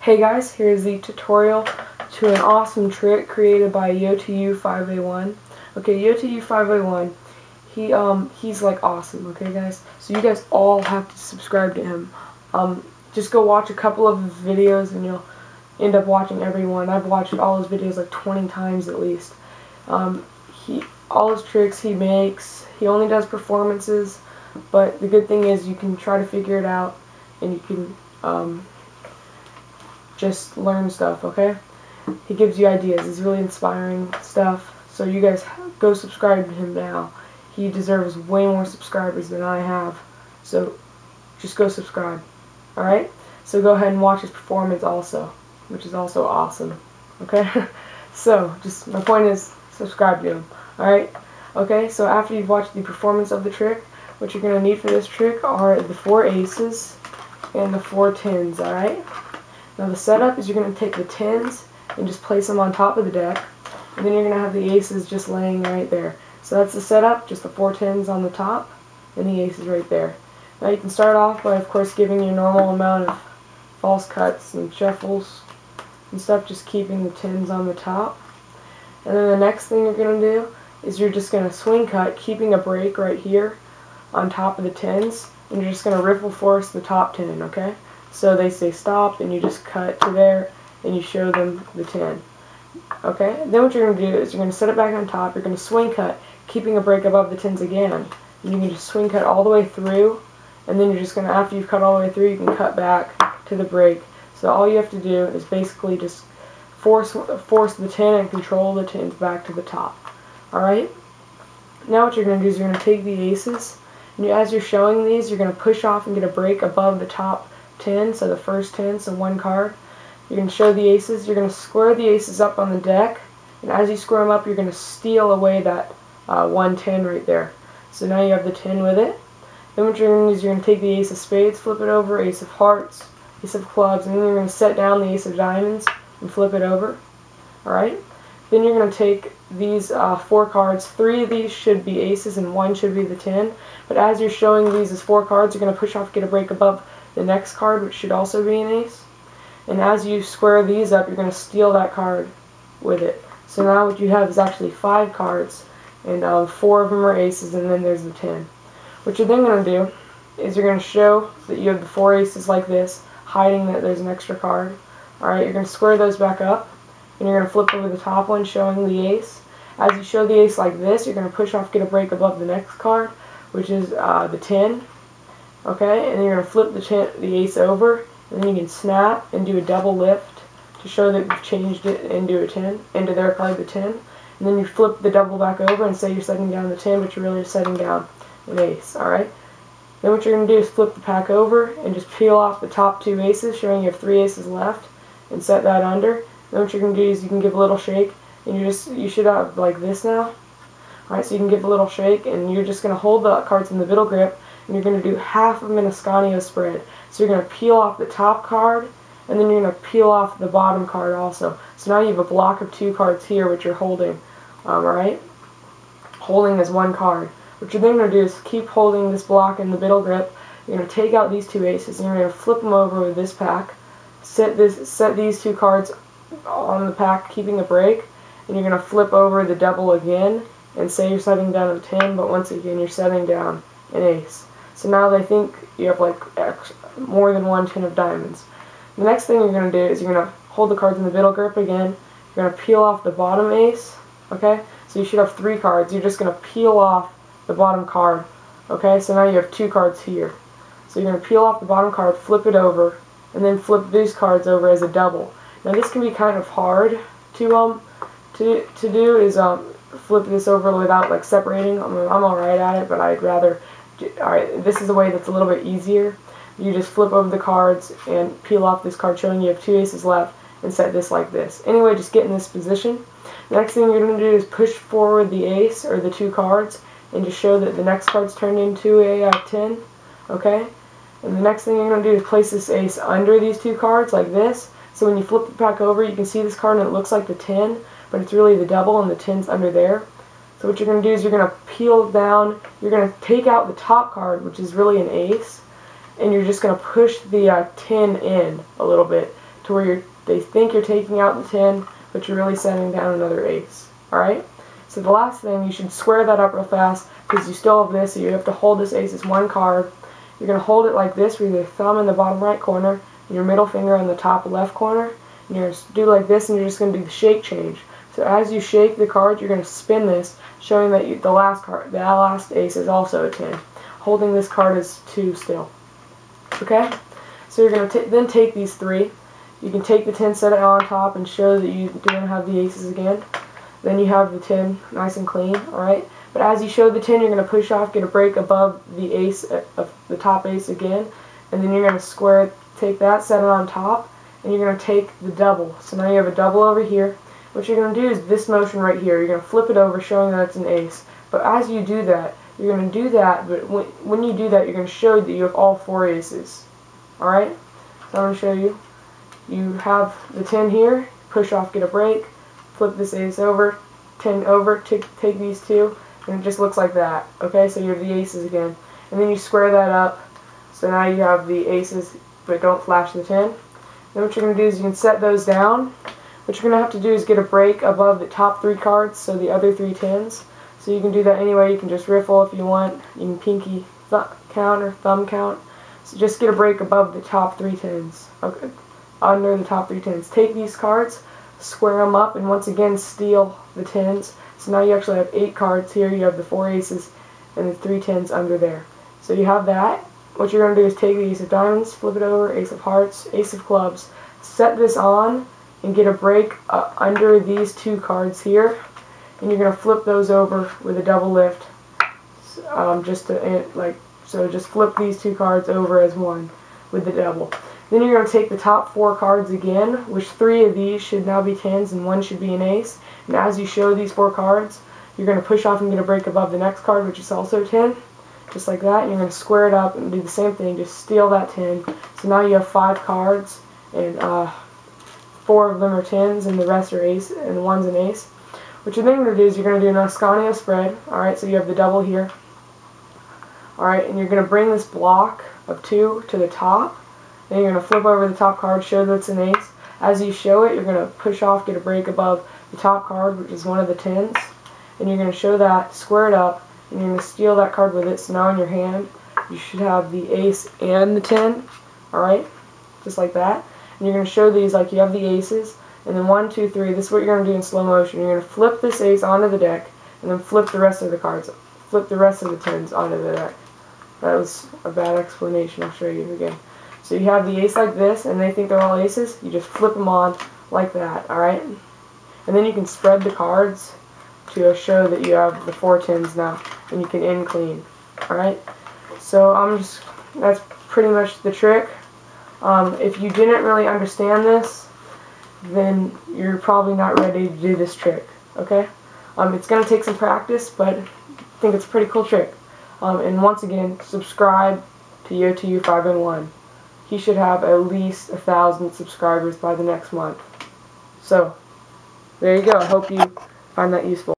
Hey guys, here's the tutorial to an awesome trick created by YoToYou5A1. Okay, YoToYou5A1, he's like awesome, okay guys? So you guys all have to subscribe to him. Just go watch a couple of his videos and you'll end up watching every one. I've watched all his videos like 20 times at least. All his tricks he makes, he only does performances, but the good thing is you can try to figure it out and you can just learn stuff, okay? He gives you ideas. He's really inspiring stuff. So you guys go subscribe to him now. He deserves way more subscribers than I have. So just go subscribe. Alright? So go ahead and watch his performance also, which is also awesome. Okay? So just my point is subscribe to him. Alright? Okay, so after you've watched the performance of the trick, what you're going to need for this trick are the 4 aces and the 4 tens, alright? Now the setup is you're going to take the tens and just place them on top of the deck, and then you're going to have the aces just laying right there. So that's the setup, just the 4 tens on the top and the aces right there. Now you can start off by of course giving your normal amount of false cuts and shuffles and stuff, just keeping the tens on the top. And then the next thing you're going to do is you're just going to swing cut, keeping a break right here on top of the tens, and you're just going to riffle force the top 10, okay? So they say stop, and you just cut to there, and you show them the 10. Okay? Then what you're going to do is you're going to set it back on top, you're going to swing cut, keeping a break above the 10s again. And you can just swing cut all the way through, and then you're just going to, after you've cut all the way through, you can cut back to the break. So all you have to do is basically just force the 10 and control the 10s back to the top. Alright? Now what you're going to do is you're going to take the aces, and as you're showing these, you're going to push off and get a break above the top 10, so the first 10, so one card. You're going to show the aces, you're going to square the aces up on the deck, and as you square them up, you're going to steal away that 1 10 right there. So now you have the 10 with it. Then what you're going to do is you're going to take the ace of spades, flip it over, ace of hearts, ace of clubs, and then you're going to set down the ace of diamonds and flip it over. Alright? Then you're going to take these 4 cards. 3 of these should be aces and 1 should be the 10. But as you're showing these as 4 cards, you're going to push off, get a break above the next card, which should also be an ace. And as you square these up, you're going to steal that card with it. So now what you have is actually 5 cards, and 4 of them are aces, and then there's the 10. What you're then going to do is you're going to show that you have the 4 aces like this, hiding that there's an extra card. Alright, you're going to square those back up, and you're going to flip over the top one showing the ace. As you show the ace like this, you're going to push off, get a break above the next card, which is the 10. Okay, and then you're going to flip the ace over, and then you can snap and do a double lift to show that you've changed it into a 10, into their card, the 10. And then you flip the double back over and say you're setting down the 10, but you're really setting down an ace, alright? Then what you're going to do is flip the pack over and just peel off the top 2 aces, showing you have 3 aces left, and set that under. Then what you're going to do is you can give a little shake, and you should have like this now. Alright, so you can give a little shake, and you're just going to hold the cards in the middle grip, and you're going to do half of an Ascanio spread. So you're going to peel off the top card, and then you're going to peel off the bottom card also. So now you have a block of 2 cards here, which you're holding, alright? Holding as 1 card. What you're then going to do is keep holding this block in the middle grip. You're going to take out these 2 aces, and you're going to flip them over with this pack. Set these 2 cards on the pack, keeping a break, and you're going to flip over the double again, and say you're setting down a 10, but once again you're setting down an ace. So now they think you have like more than 1 10 of diamonds. The next thing you're going to do is you're going to hold the cards in the middle grip again. You're going to peel off the bottom ace, okay? So you should have 3 cards. You're just going to peel off the bottom card, okay? So now you have 2 cards here. So you're going to peel off the bottom card, flip it over, and then flip these cards over as a double. Now this can be kind of hard to do, is flip this over without like separating. I'm alright at it, but I'd rather. Alright, this is a way that's a little bit easier. You just flip over the cards and peel off this card showing you have 2 aces left, and set this like this. Anyway, just get in this position. The next thing you're going to do is push forward the ace or the 2 cards and just show that the next card's turned into a 10. Okay? And the next thing you're going to do is place this ace under these 2 cards like this. So when you flip it back over, you can see this card and it looks like the 10, but it's really the double and the 10's under there. So what you're going to do is you're going to peel down, you're going to take out the top card, which is really an ace, and you're just going to push the 10 in a little bit to where they think you're taking out the 10, but you're really setting down another ace. Alright? So the last thing, you should square that up real fast, because you still have this, so you have to hold this ace as one card. You're going to hold it like this, with your thumb in the bottom right corner, and your middle finger in the top left corner. And you're going to do like this, and you're just going to do the shake change. So as you shake the card, you're going to spin this, showing that the last ace is also a 10. Holding this card as 2 still. Okay? So you're going to then take these 3. You can take the 10, set it on top, and show that you don't have the aces again. Then you have the 10 nice and clean, alright? But as you show the 10, you're going to push off, get a break above the ace, of the top ace again, and then you're going to square it, take that, set it on top, and you're going to take the double. So now you have a double over here. What you're going to do is this motion right here. You're going to flip it over, showing that it's an ace. But as you do that, you're going to do that, but when you do that, you're going to show that you have all 4 aces. Alright? So I'm going to show you. You have the 10 here, push off, get a break, flip this ace over, 10 over, take these 2, and it just looks like that. Okay, so you have the aces again. And then you square that up, so now you have the aces, but don't flash the 10. Then what you're going to do is you can set those down. What you're going to have to do is get a break above the top 3 cards, so the other 3 10s. So you can do that anyway. You can just riffle if you want. You can pinky count or thumb count. So just get a break above the top 3 10s. Okay, under the top 3 10s. Take these cards, square them up, and once again steal the 10s. So now you actually have 8 cards here. You have the 4 aces and the 3 10s under there. So you have that. What you're going to do is take the ace of diamonds, flip it over, ace of hearts, ace of clubs, set this on, and get a break under these 2 cards here, and you're going to flip those over with a double lift, so just flip these 2 cards over as one with the double. Then you're going to take the top 4 cards again, which 3 of these should now be 10s and 1 should be an ace, and as you show these 4 cards, you're going to push off and get a break above the next card, which is also 10, just like that, and you're going to square it up and do the same thing, just steal that 10. So now you have 5 cards, and 4 of them are 10s, and the rest are ace, and the 1's an ace. What you're then going to do is you're going to do an Ascanio spread. Alright, so you have the double here. Alright, and you're going to bring this block of 2 to the top. Then you're going to flip over the top card, show that it's an ace. As you show it, you're going to push off, get a break above the top card, which is one of the 10s. And you're going to show that, square it up, and you're going to steal that card with it. So now in your hand, you should have the ace and the 10. Alright, just like that. And you're going to show these like you have the aces, and then 1, 2, 3, this is what you're going to do in slow motion. You're going to flip this ace onto the deck, and then flip the rest of the cards, flip the rest of the 10s onto the deck. That was a bad explanation, I'll show you again. So you have the ace like this, and they think they're all aces, you just flip them on like that, alright? And then you can spread the cards to show that you have the 4 10s now, and you can end clean, alright? So that's pretty much the trick. If you didn't really understand this, then you're probably not ready to do this trick, okay? It's going to take some practice, but I think it's a pretty cool trick. And once again, subscribe to YoToYou5in1. He should have at least 1,000 subscribers by the next month. So, there you go. I hope you find that useful.